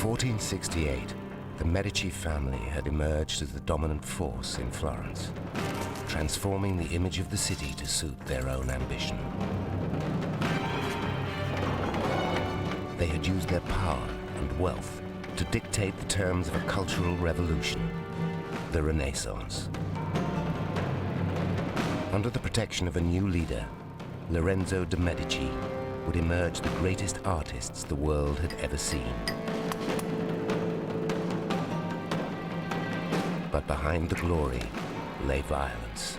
1468, the Medici family had emerged as the dominant force in Florence, transforming the image of the city to suit their own ambition. They had used their power and wealth to dictate the terms of a cultural revolution, the Renaissance. Under the protection of a new leader, Lorenzo de' Medici would emerge the greatest artists the world had ever seen. But behind the glory lay violence,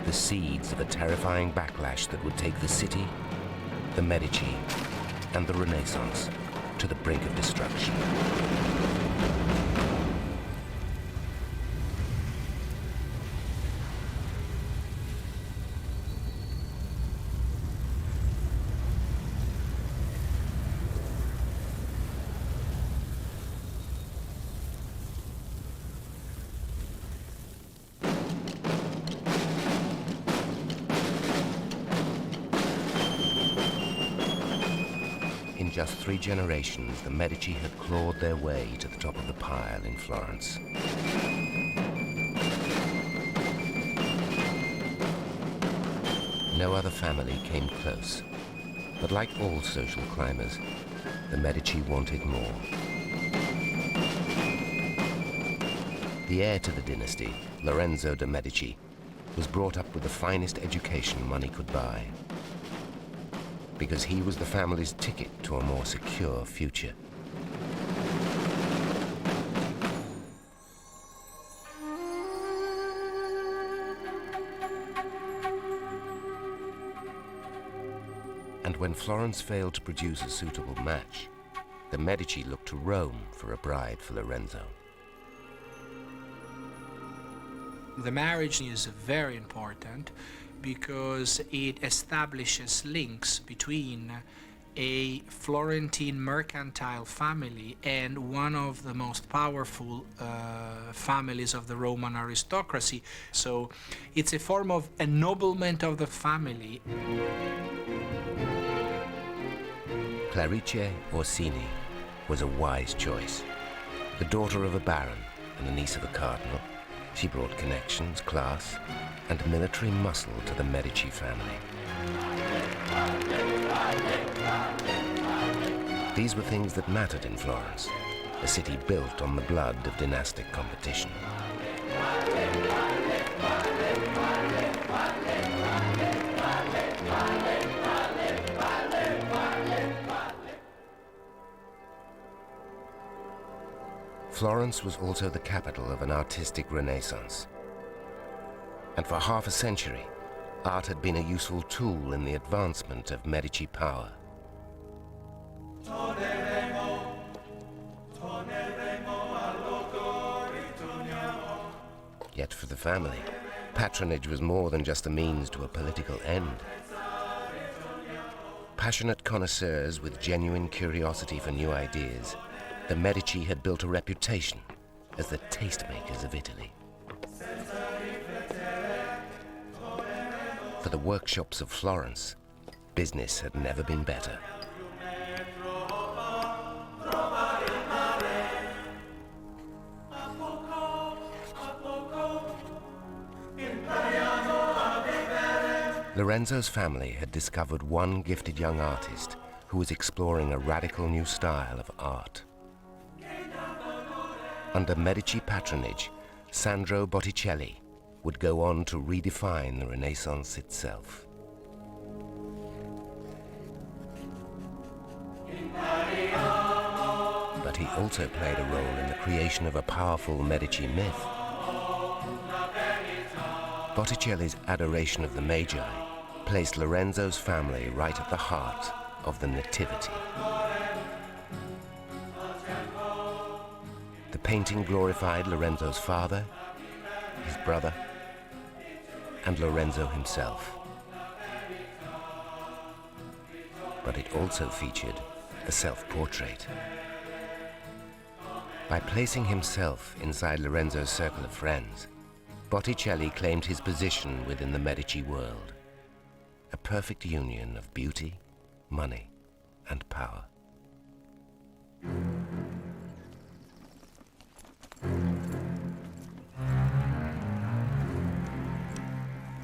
the seeds of a terrifying backlash that would take the city, the Medici, and the Renaissance to the brink of destruction. In just 3 generations, the Medici had clawed their way to the top of the pile in Florence. No other family came close, but like all social climbers, the Medici wanted more. The heir to the dynasty, Lorenzo de' Medici, was brought up with the finest education money could buy, because he was the family's ticket to a more secure future. And when Florence failed to produce a suitable match, the Medici looked to Rome for a bride for Lorenzo. The marriage is very important because it establishes links between a Florentine mercantile family and one of the most powerful families of the Roman aristocracy. So it's a form of ennoblement of the family. Clarice Orsini was a wise choice. The daughter of a baron and the niece of a cardinal, she brought connections, class, and military muscle to the Medici family. These were things that mattered in Florence, a city built on the blood of dynastic competition. Florence was also the capital of an artistic renaissance. And for half a century, art had been a useful tool in the advancement of Medici power. Yet for the family, patronage was more than just a means to a political end. Passionate connoisseurs with genuine curiosity for new ideas, the Medici had built a reputation as the tastemakers of Italy. For the workshops of Florence, business had never been better. Lorenzo's family had discovered one gifted young artist who was exploring a radical new style of art. Under Medici patronage, Sandro Botticelli would go on to redefine the Renaissance itself. But he also played a role in the creation of a powerful Medici myth. Botticelli's adoration of the Magi placed Lorenzo's family right at the heart of the Nativity. The painting glorified Lorenzo's father, his brother, and Lorenzo himself. But it also featured a self-portrait. By placing himself inside Lorenzo's circle of friends, Botticelli claimed his position within the Medici world, a perfect union of beauty, money, and power.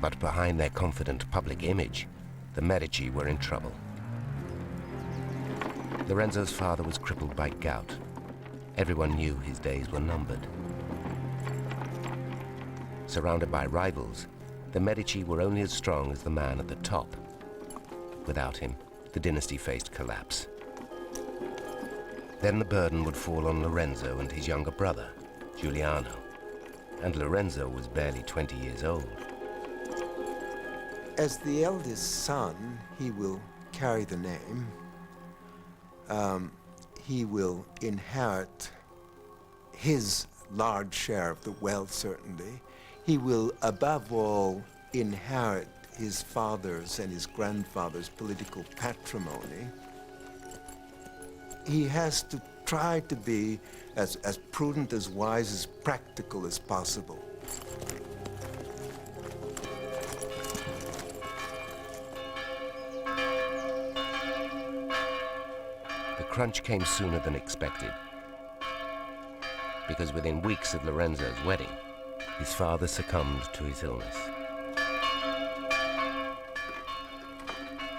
But behind their confident public image, the Medici were in trouble. Lorenzo's father was crippled by gout. Everyone knew his days were numbered. Surrounded by rivals, the Medici were only as strong as the man at the top. Without him, the dynasty faced collapse. Then the burden would fall on Lorenzo and his younger brother, Giuliano. And Lorenzo was barely 20 years old. As the eldest son, he will carry the name. He will inherit his large share of the wealth, certainly. He will, above all, inherit his father's and his grandfather's political patrimony. He has to try to be as prudent, as wise, as practical as possible. The crunch came sooner than expected, because within weeks of Lorenzo's wedding, his father succumbed to his illness.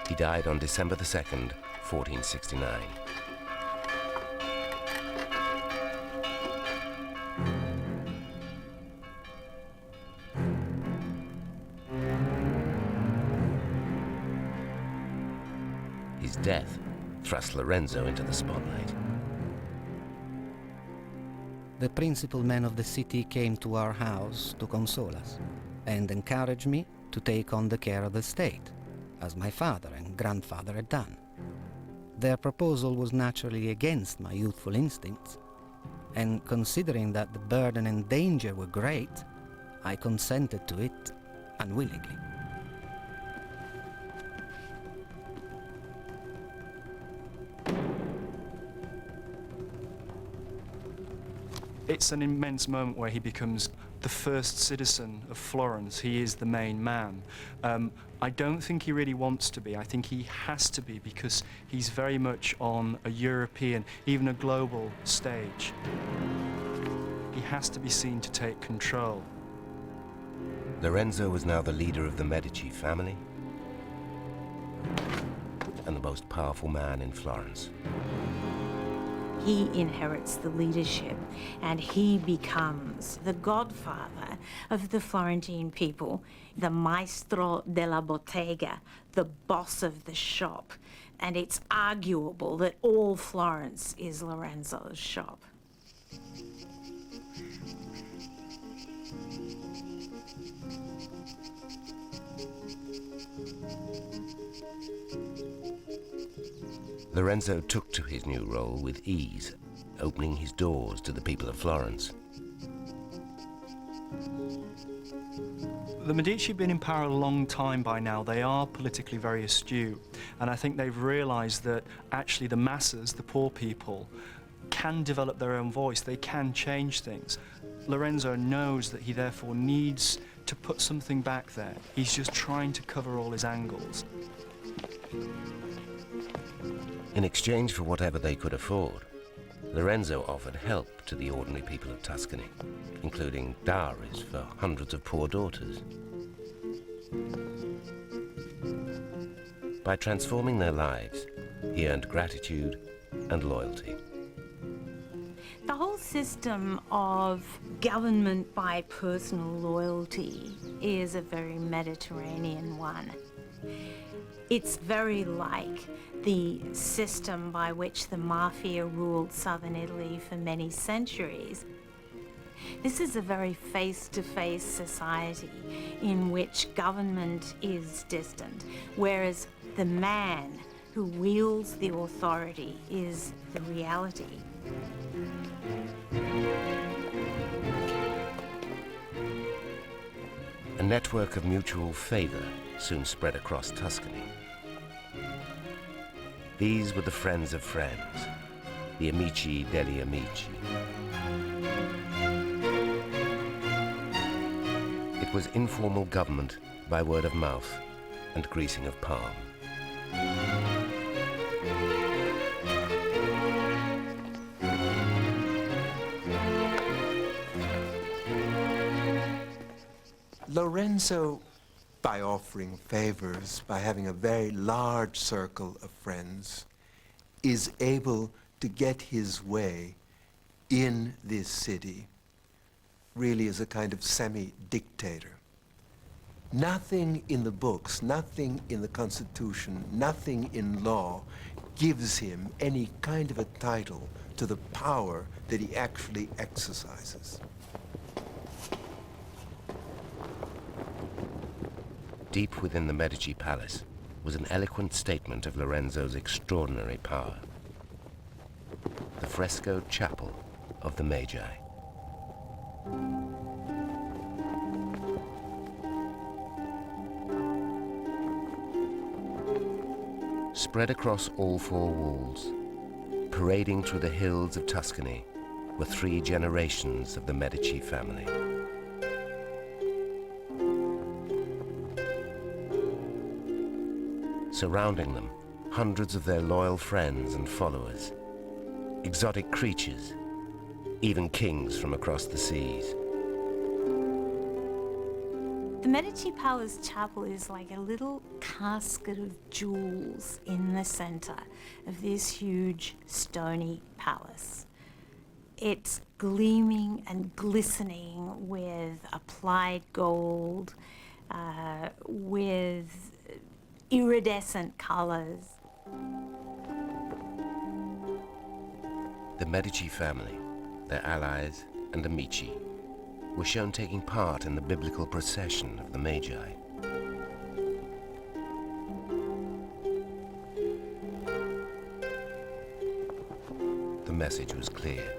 He died on December the 2nd, 1469. His death thrust Lorenzo into the spotlight. The principal men of the city came to our house to console us and encourage me to take on the care of the state, as my father and grandfather had done. Their proposal was naturally against my youthful instincts, and considering that the burden and danger were great, I consented to it unwillingly. It's an immense moment where he becomes the first citizen of Florence. He is the main man. I don't think he really wants to be. I think he has to be, because he's very much on a European, even a global stage. He has to be seen to take control. Lorenzo was now the leader of the Medici family and the most powerful man in Florence. He inherits the leadership, and he becomes the godfather of the Florentine people, the maestro della bottega, the boss of the shop. And it's arguable that all Florence is Lorenzo's shop. Lorenzo took to his new role with ease, opening his doors to the people of Florence. The Medici have been in power a long time by now. They are politically very astute, and I think they've realized that actually the masses, the poor people, can develop their own voice. They can change things. Lorenzo knows that he therefore needs to put something back there. He's just trying to cover all his angles. In exchange for whatever they could afford, Lorenzo offered help to the ordinary people of Tuscany, including dowries for hundreds of poor daughters. By transforming their lives, he earned gratitude and loyalty. The whole system of government by personal loyalty is a very Mediterranean one. It's very like the system by which the mafia ruled southern Italy for many centuries. This is a very face-to-face society in which government is distant, whereas the man who wields the authority is the reality. A network of mutual favor soon spread across Tuscany. These were the friends of friends, the Amici degli Amici. It was informal government by word of mouth and greasing of palm. Lorenzo by offering favors, by having a very large circle of friends, is able to get his way in this city, really as a kind of semi-dictator. Nothing in the books, nothing in the Constitution, nothing in law gives him any kind of a title to the power that he actually exercises. Deep within the Medici palace was an eloquent statement of Lorenzo's extraordinary power. The frescoed chapel of the Magi. Spread across all four walls, parading through the hills of Tuscany, were 3 generations of the Medici family. Surrounding them, hundreds of their loyal friends and followers, exotic creatures, even kings from across the seas. The Medici Palace Chapel is like a little casket of jewels in the center of this huge stony palace. It's gleaming and glistening with applied gold, with iridescent colors. The Medici family, their allies and amici, were shown taking part in the biblical procession of the Magi. The message was clear.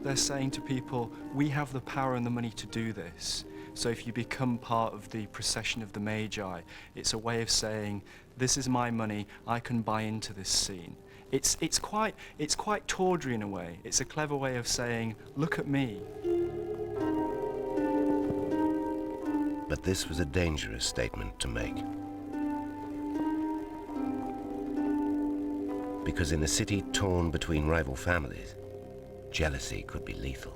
They're saying to people, we have the power and the money to do this. So if you become part of the procession of the Magi, it's a way of saying, this is my money, I can buy into this scene. It's quite tawdry in a way. It's a clever way of saying, look at me. But this was a dangerous statement to make. Because in a city torn between rival families, jealousy could be lethal.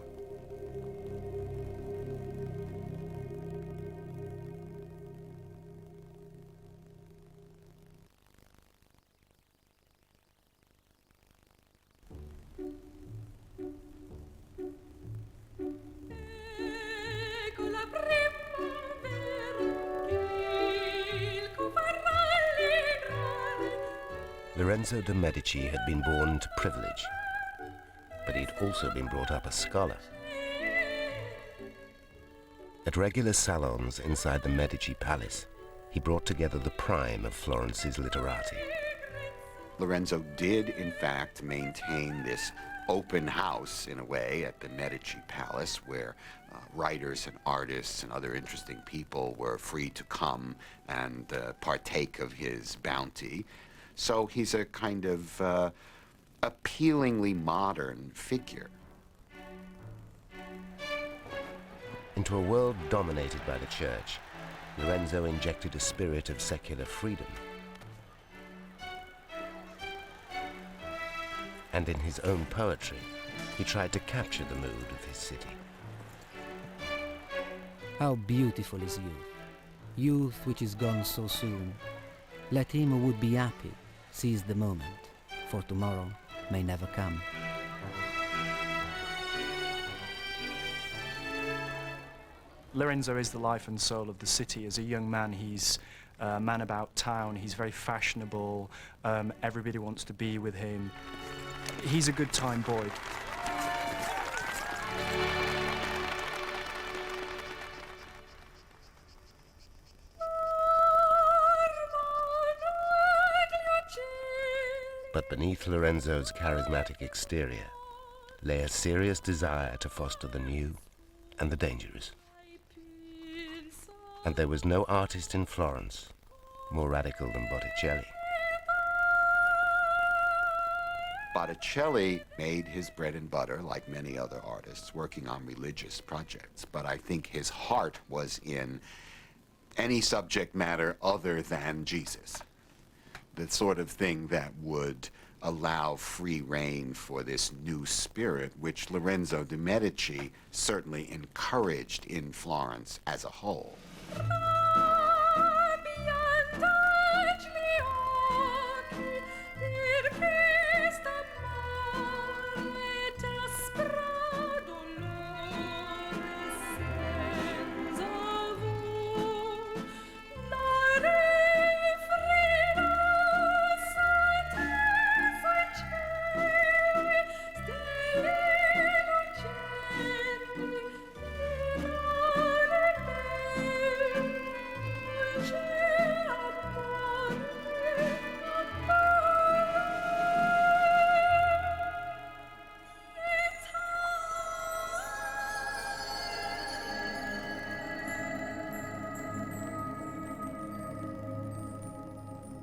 Lorenzo de' Medici had been born to privilege, but he'd also been brought up a scholar. At regular salons inside the Medici palace, he brought together the prime of Florence's literati. Lorenzo did, in fact, maintain this open house, in a way, at the Medici Palace, where writers and artists and other interesting people were free to come and partake of his bounty. So he's a kind of appealingly modern figure. Into a world dominated by the church, Lorenzo injected a spirit of secular freedom. And in his own poetry, he tried to capture the mood of his city. How beautiful is youth, youth which is gone so soon. Let him who would be happy seize the moment, for tomorrow may never come. Lorenzo is the life and soul of the city. As a young man, he's a man about town. He's very fashionable. Everybody wants to be with him. He's a good time boy. But beneath Lorenzo's charismatic exterior lay a serious desire to foster the new and the dangerous. And there was no artist in Florence more radical than Botticelli. Botticelli made his bread and butter, like many other artists, working on religious projects. But I think his heart was in any subject matter other than Jesus. The sort of thing that would allow free rein for this new spirit, which Lorenzo de' Medici certainly encouraged in Florence as a whole.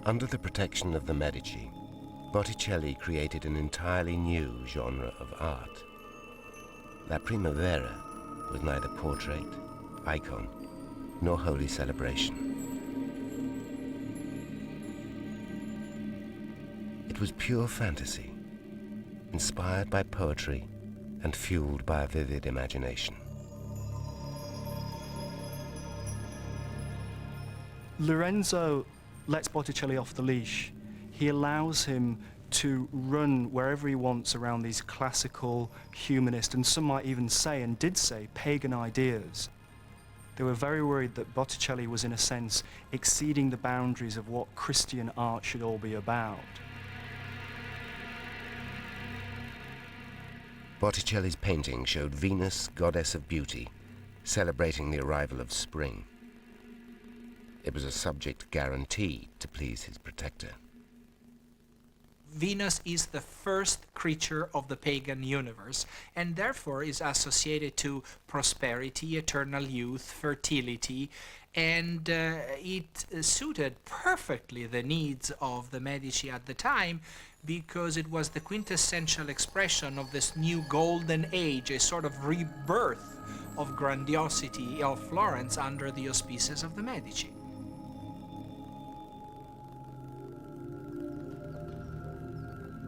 Under the protection of the Medici, Botticelli created an entirely new genre of art. La Primavera was neither portrait, icon, nor holy celebration. It was pure fantasy, inspired by poetry and fueled by a vivid imagination. Lorenzo lets Botticelli off the leash. He allows him to run wherever he wants around these classical, humanist, and some might even say, and did say, pagan ideas. They were very worried that Botticelli was, in a sense, exceeding the boundaries of what Christian art should all be about. Botticelli's painting showed Venus, goddess of beauty, celebrating the arrival of spring. It was a subject guaranteed to please his protector. Venus is the first creature of the pagan universe, and therefore is associated to prosperity, eternal youth, fertility, and it suited perfectly the needs of the Medici at the time, because it was the quintessential expression of this new golden age, a sort of rebirth of grandiosity of Florence under the auspices of the Medici.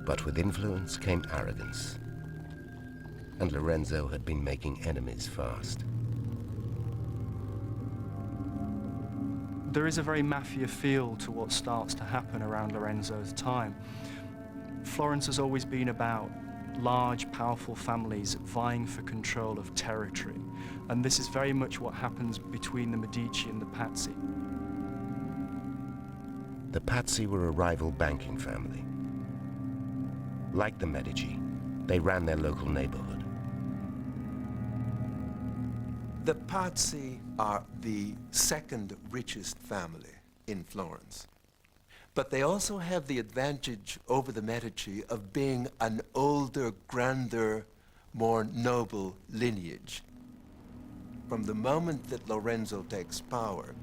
But with influence came arrogance, and Lorenzo had been making enemies fast. There is a very mafia feel to what starts to happen around Lorenzo's time. Florence has always been about large, powerful families vying for control of territory, and this is very much what happens between the Medici and the Pazzi. The Pazzi were a rival banking family. Like the Medici, they ran their local neighborhood. The Pazzi are the second richest family in Florence. But they also have the advantage over the Medici of being an older, grander, more noble lineage. From the moment that Lorenzo takes power,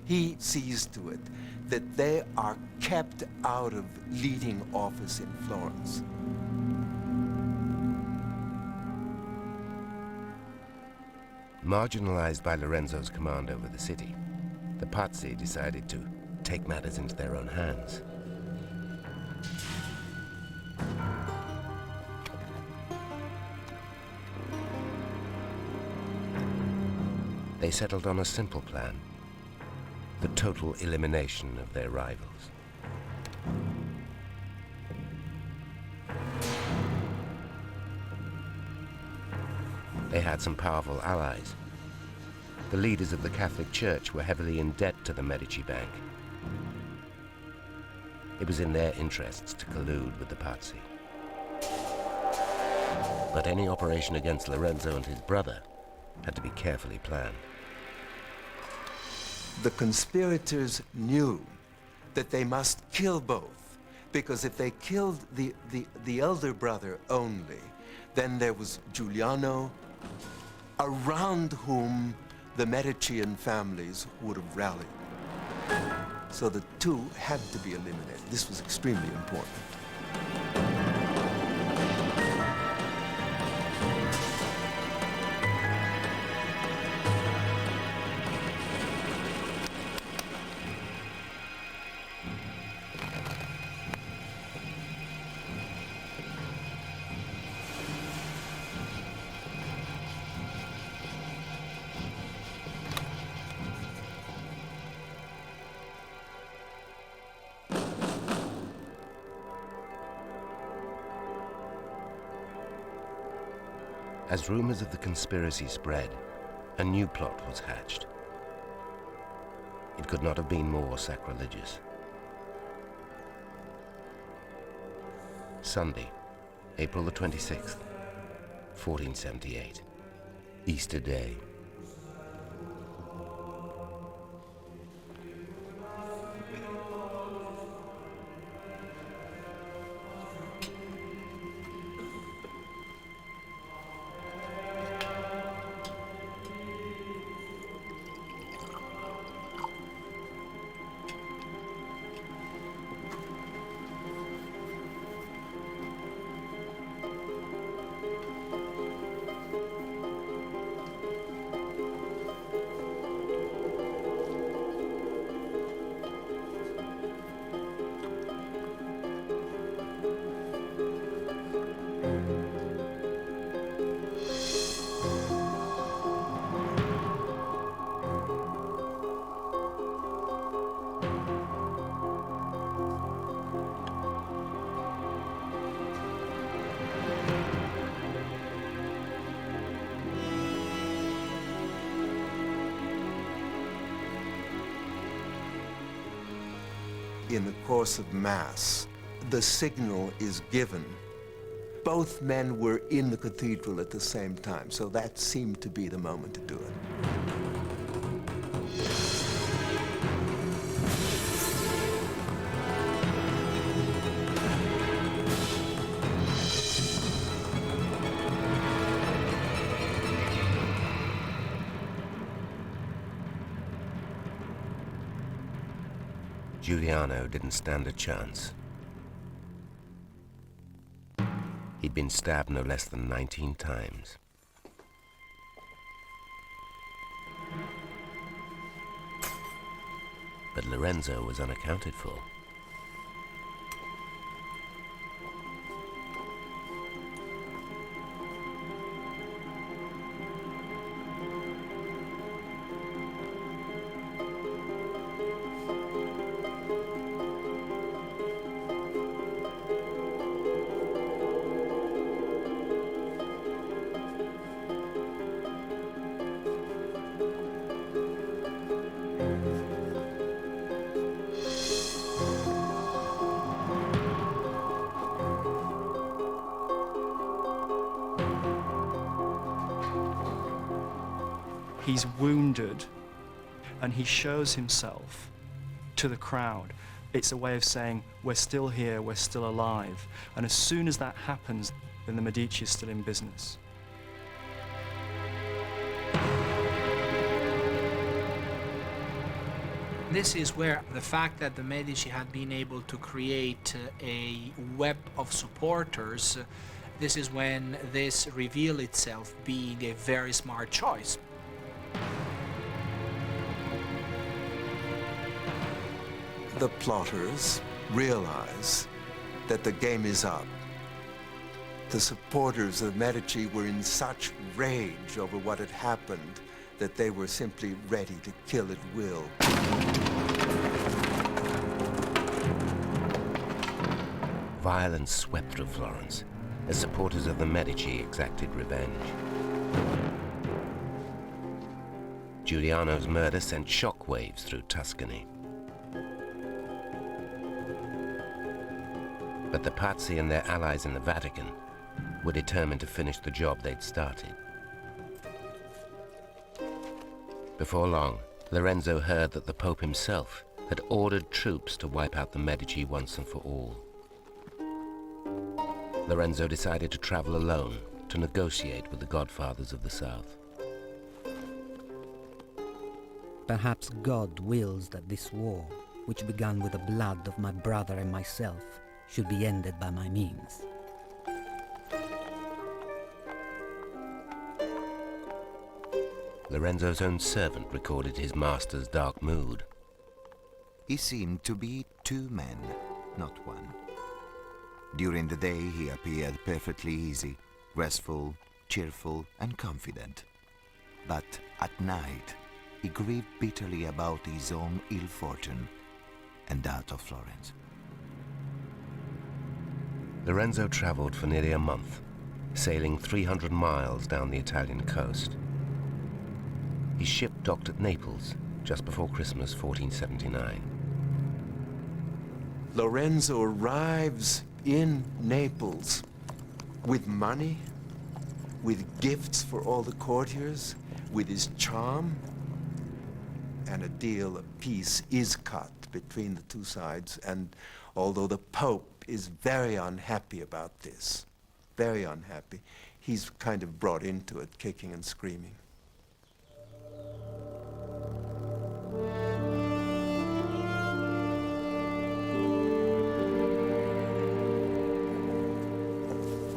he sees to it that they are kept out of leading office in Florence. Marginalized by Lorenzo's command over the city, the Pazzi decided to take matters into their own hands. They settled on a simple plan: the total elimination of their rivals. They had some powerful allies. The leaders of the Catholic Church were heavily in debt to the Medici Bank. It was in their interests to collude with the Pazzi. But any operation against Lorenzo and his brother had to be carefully planned. The conspirators knew that they must kill both, because if they killed the elder brother only, then there was Giuliano, around whom the Medician families would have rallied. So the two had to be eliminated. This was extremely important. As rumors of the conspiracy spread, a new plot was hatched. It could not have been more sacrilegious. Sunday, April the 26th, 1478, Easter Day. In the course of Mass, the signal is given. Both men were in the cathedral at the same time, so that seemed to be the moment to do it. Giuliano didn't stand a chance. He'd been stabbed no less than 19 times. But Lorenzo was unaccounted for. He's wounded, and he shows himself to the crowd. It's a way of saying, we're still here, we're still alive. And as soon as that happens, then the Medici is still in business. This is where the fact that the Medici had been able to create a web of supporters, this is when this revealed itself being a very smart choice. The plotters realize that the game is up. The supporters of Medici were in such rage over what had happened that they were simply ready to kill at will. Violence swept through Florence as supporters of the Medici exacted revenge. Giuliano's murder sent shockwaves through Tuscany. But the Pazzi and their allies in the Vatican were determined to finish the job they'd started. Before long, Lorenzo heard that the Pope himself had ordered troops to wipe out the Medici once and for all. Lorenzo decided to travel alone to negotiate with the Godfathers of the South. Perhaps God wills that this war, which began with the blood of my brother and myself, should be ended by my means. Lorenzo's own servant recorded his master's dark mood. He seemed to be two men, not one. During the day he appeared perfectly easy, restful, cheerful, and confident. But at night he grieved bitterly about his own ill fortune and that of Florence. Lorenzo traveled for nearly a month, sailing 300 miles down the Italian coast. His ship docked at Naples just before Christmas 1479. Lorenzo arrives in Naples with money, with gifts for all the courtiers, with his charm, and a deal of peace is cut between the two sides. And although the Pope is very unhappy about this, very unhappy, he's kind of brought into it, kicking and screaming.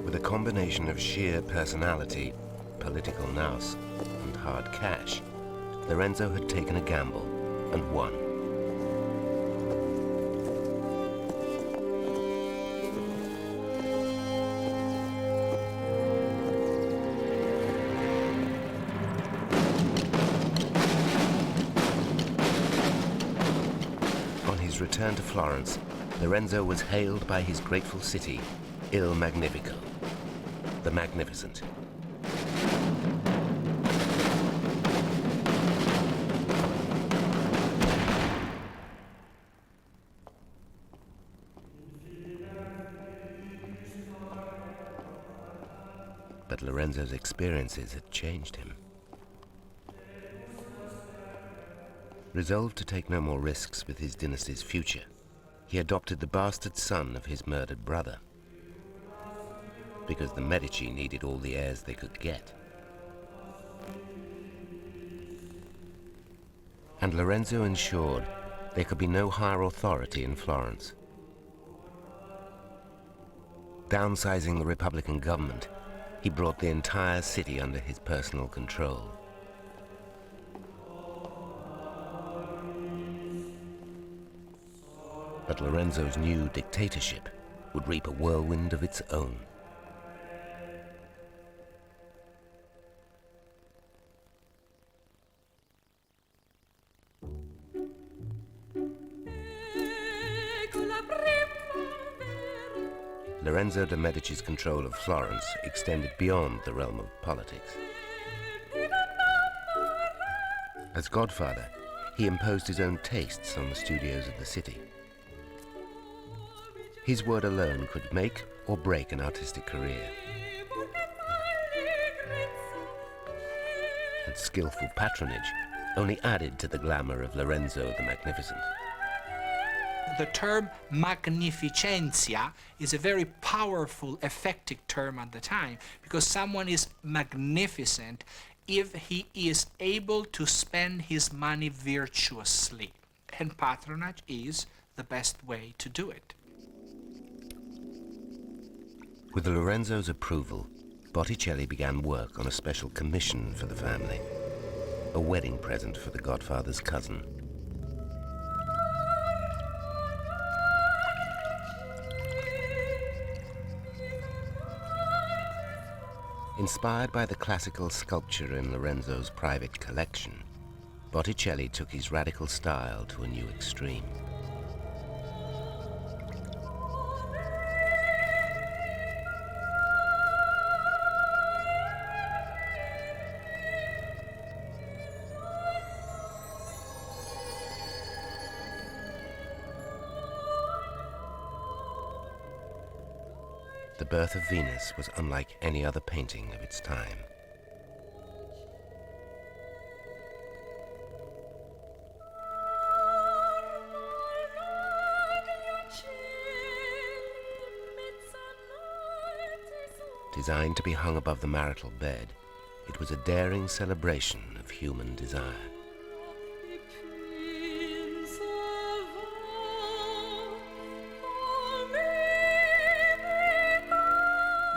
With a combination of sheer personality, political nous, and hard cash, Lorenzo had taken a gamble and won. On his return to Florence, Lorenzo was hailed by his grateful city, Il Magnifico, the Magnificent. But Lorenzo's experiences had changed him. Resolved to take no more risks with his dynasty's future, he adopted the bastard son of his murdered brother, because the Medici needed all the heirs they could get. And Lorenzo ensured there could be no higher authority in Florence. Downsizing the Republican government, he brought the entire city under his personal control. But Lorenzo's new dictatorship would reap a whirlwind of its own. Lorenzo de' Medici's control of Florence extended beyond the realm of politics. As godfather, he imposed his own tastes on the studios of the city. His word alone could make or break an artistic career. And skillful patronage only added to the glamour of Lorenzo the Magnificent. The term magnificentia is a very powerful, effective term at the time, because someone is magnificent if he is able to spend his money virtuously. And patronage is the best way to do it. With Lorenzo's approval, Botticelli began work on a special commission for the family, a wedding present for the godfather's cousin. Inspired by the classical sculpture in Lorenzo's private collection, Botticelli took his radical style to a new extreme. The Birth of Venus was unlike any other painting of its time. Designed to be hung above the marital bed, it was a daring celebration of human desire.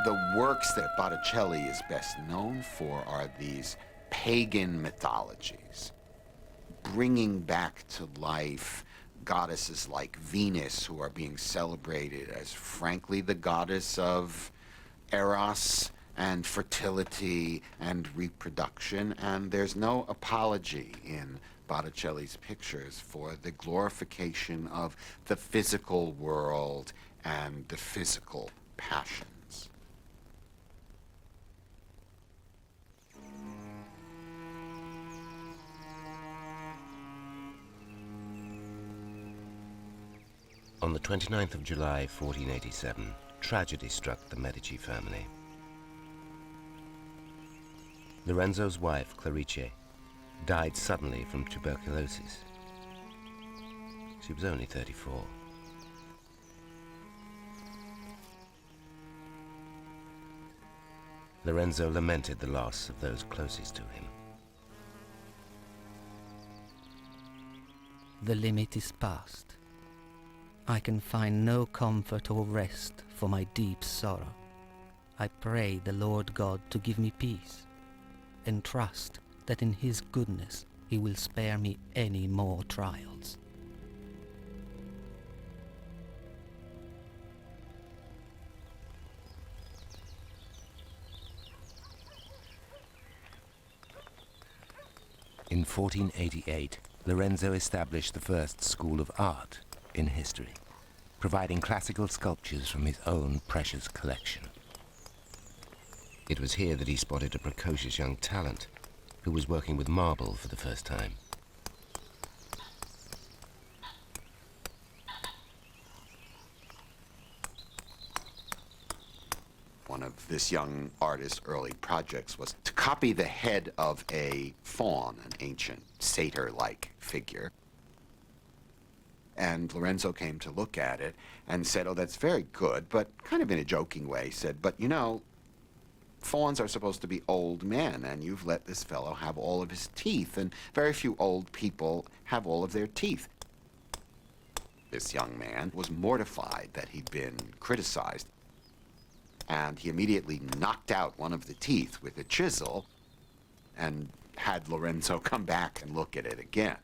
The works that Botticelli is best known for are these pagan mythologies, bringing back to life goddesses like Venus, who are being celebrated as, frankly, the goddess of eros and fertility and reproduction, and there's no apology in Botticelli's pictures for the glorification of the physical world and the physical passions. On the 29th of July, 1487, tragedy struck the Medici family. Lorenzo's wife, Clarice, died suddenly from tuberculosis. She was only 34. Lorenzo lamented the loss of those closest to him. The limit is past. I can find no comfort or rest for my deep sorrow. I pray the Lord God to give me peace, and trust that in His goodness He will spare me any more trials. In 1488, Lorenzo established the first school of art in history, providing classical sculptures from his own precious collection. It was here that he spotted a precocious young talent who was working with marble for the first time. One of this young artist's early projects was to copy the head of a faun, an ancient satyr-like figure. And Lorenzo came to look at it and said, "Oh, that's very good," but kind of in a joking way said, "But you know, fawns are supposed to be old men, and you've let this fellow have all of his teeth, and very few old people have all of their teeth." This young man was mortified that he'd been criticized, and he immediately knocked out one of the teeth with a chisel and had Lorenzo come back and look at it again.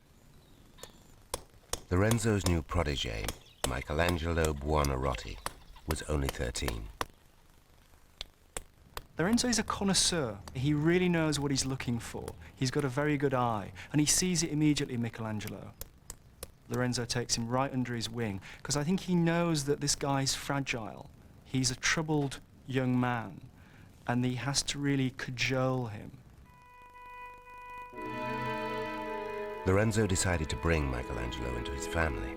Lorenzo's new protege, Michelangelo Buonarroti, was only 13. Lorenzo is a connoisseur. He really knows what he's looking for. He's got a very good eye, and he sees it immediately in Michelangelo. Lorenzo takes him right under his wing, because I think he knows that this guy's fragile. He's a troubled young man, and he has to really cajole him. Lorenzo decided to bring Michelangelo into his family.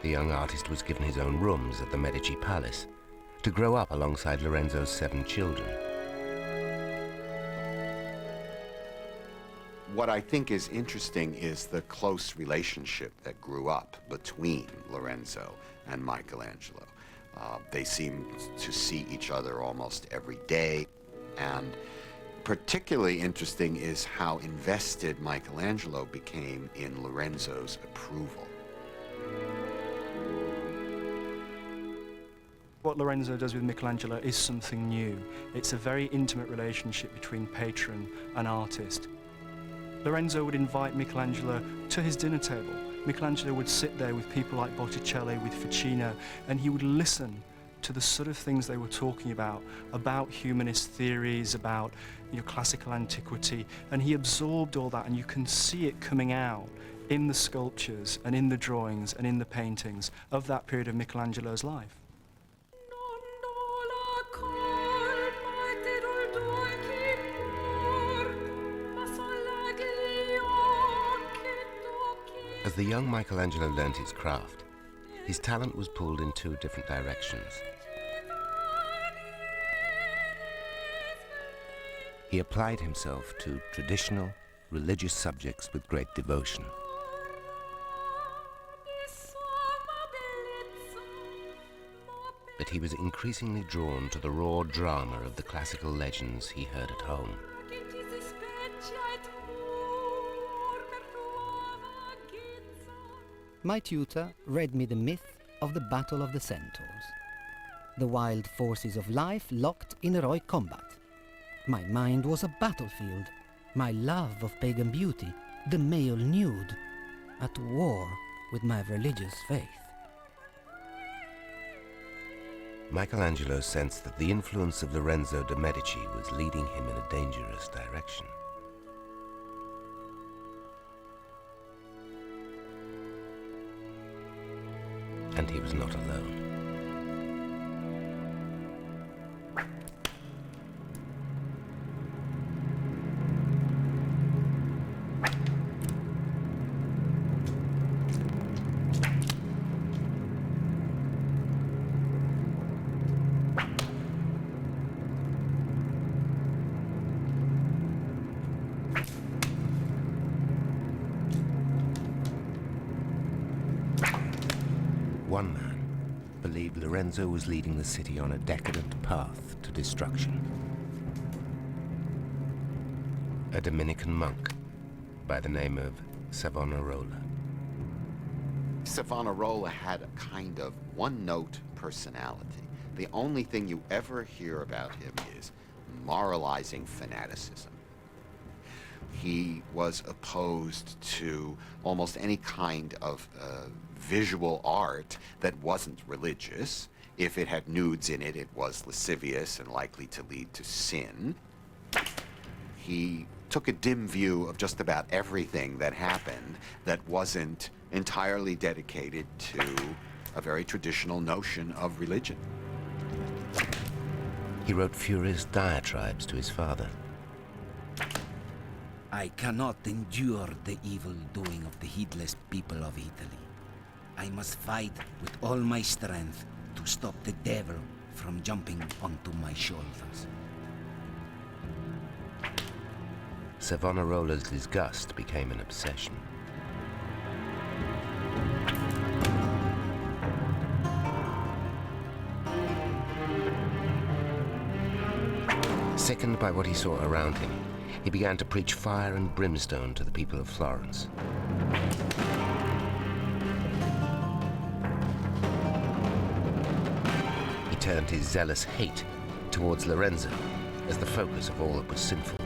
The young artist was given his own rooms at the Medici Palace to grow up alongside Lorenzo's 7 children. What I think is interesting is the close relationship that grew up between Lorenzo and Michelangelo. They seemed to see each other almost every day, and particularly interesting is how invested Michelangelo became in Lorenzo's approval. What Lorenzo does with Michelangelo is something new. It's a very intimate relationship between patron and artist. Lorenzo would invite Michelangelo to his dinner table. Michelangelo would sit there with people like Botticelli, with Ficino, and he would listen to the sort of things they were talking about humanist theories, about classical antiquity, and he absorbed all that, and you can see it coming out in the sculptures and in the drawings and in the paintings of that period of Michelangelo's life. As the young Michelangelo learned his craft, his talent was pulled in 2 different directions. He applied himself to traditional, religious subjects with great devotion. But he was increasingly drawn to the raw drama of the classical legends he heard at home. My tutor read me the myth of the Battle of the Centaurs. The wild forces of life locked in heroic combat. My mind was a battlefield, my love of pagan beauty, the male nude, at war with my religious faith. Michelangelo sensed that the influence of Lorenzo de' Medici was leading him in a dangerous direction. And he was not alone. One man believed Lorenzo was leading the city on a decadent path to destruction. A Dominican monk by the name of Savonarola. Savonarola had a kind of one-note personality. The only thing you ever hear about him is moralizing fanaticism. He was opposed to almost any kind of visual art that wasn't religious. If it had nudes in it, it was lascivious and likely to lead to sin. He took a dim view of just about everything that happened that wasn't entirely dedicated to a very traditional notion of religion. He wrote furious diatribes to his father. I cannot endure the evil doing of the heedless people of Italy. I must fight with all my strength to stop the devil from jumping onto my shoulders. Savonarola's disgust became an obsession. Sickened by what he saw around him, he began to preach fire and brimstone to the people of Florence. He turned his zealous hate towards Lorenzo as the focus of all that was sinful.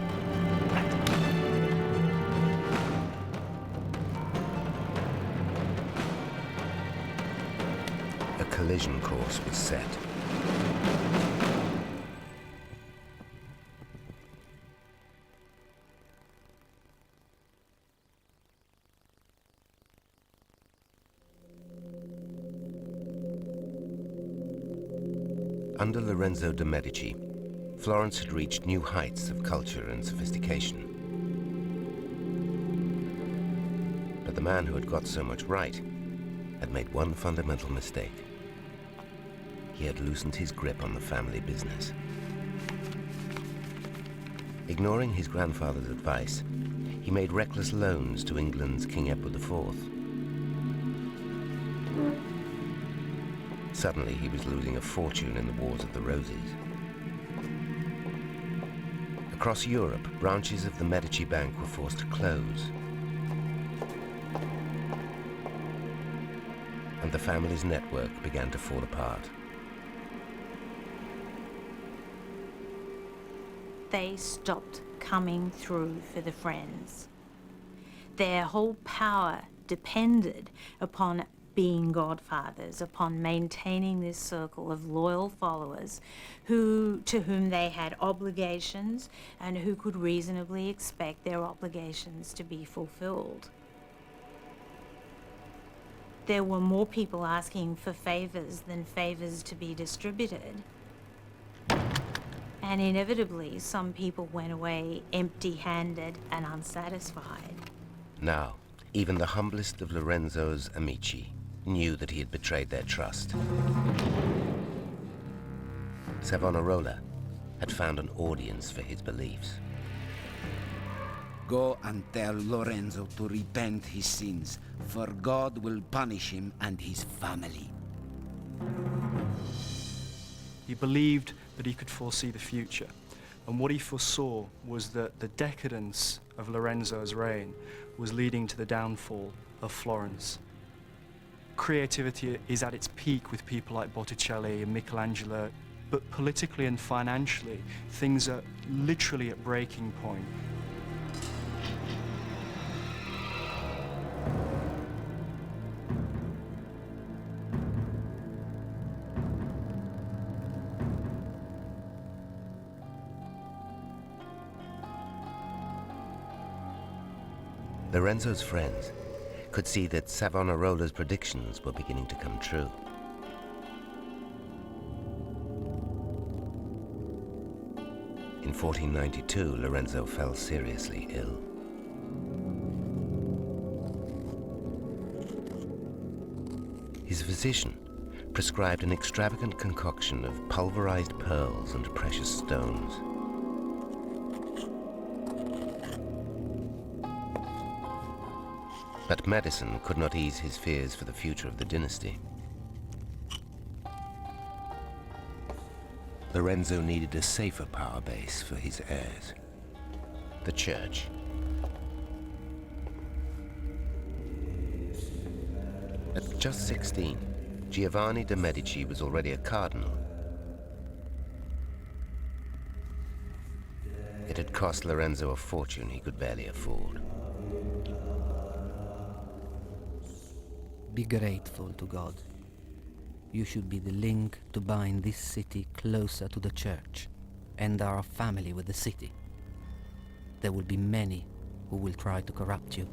A collision course was set. Under Lorenzo de' Medici, Florence had reached new heights of culture and sophistication. But the man who had got so much right had made one fundamental mistake. He had loosened his grip on the family business. Ignoring his grandfather's advice, he made reckless loans to England's King Edward IV. Suddenly, he was losing a fortune in the Wars of the Roses. Across Europe, branches of the Medici Bank were forced to close. And the family's network began to fall apart. They stopped coming through for the friends. Their whole power depended upon being godfathers, upon maintaining this circle of loyal followers to whom they had obligations and who could reasonably expect their obligations to be fulfilled. There were more people asking for favors than favors to be distributed. And inevitably, some people went away empty-handed and unsatisfied. Now, even the humblest of Lorenzo's amici knew that he had betrayed their trust. Savonarola had found an audience for his beliefs. Go and tell Lorenzo to repent his sins, for God will punish him and his family. He believed that he could foresee the future. And what he foresaw was that the decadence of Lorenzo's reign was leading to the downfall of Florence. Creativity is at its peak with people like Botticelli and Michelangelo, but politically and financially, things are literally at breaking point. Lorenzo's friends could see that Savonarola's predictions were beginning to come true. In 1492, Lorenzo fell seriously ill. His physician prescribed an extravagant concoction of pulverized pearls and precious stones. But medicine could not ease his fears for the future of the dynasty. Lorenzo needed a safer power base for his heirs. The church. At just 16, Giovanni de' Medici was already a cardinal. It had cost Lorenzo a fortune he could barely afford. Be grateful to God. You should be the link to bind this city closer to the church and our family with the city. There will be many who will try to corrupt you.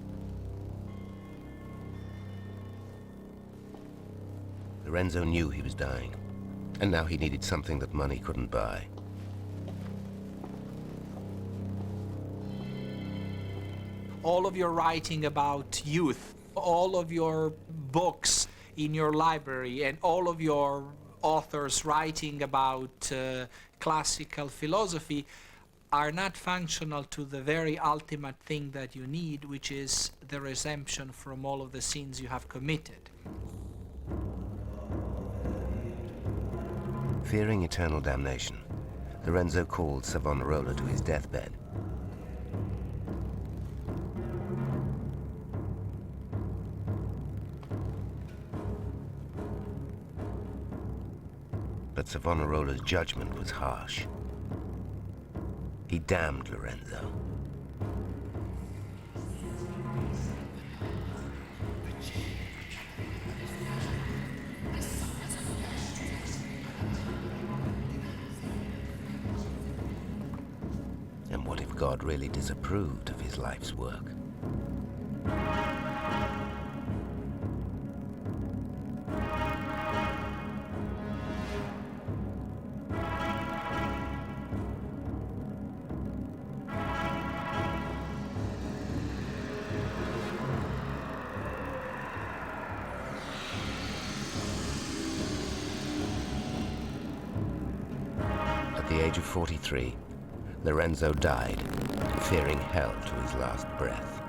Lorenzo knew he was dying, and now he needed something that money couldn't buy. All of your writing about youth, all of your books in your library, and all of your authors writing about classical philosophy are not functional to the very ultimate thing that you need, which is the redemption from all of the sins you have committed. Fearing eternal damnation, Lorenzo called Savonarola to his deathbed. But Savonarola's judgment was harsh. He damned Lorenzo. And what if God really disapproved of his life's work? At the age of 43, Lorenzo died, fearing hell to his last breath.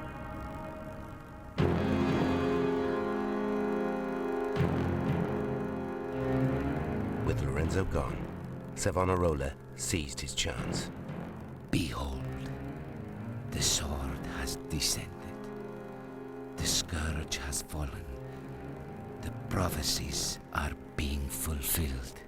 With Lorenzo gone, Savonarola seized his chance. Behold, the sword has descended. The scourge has fallen. The prophecies are being fulfilled.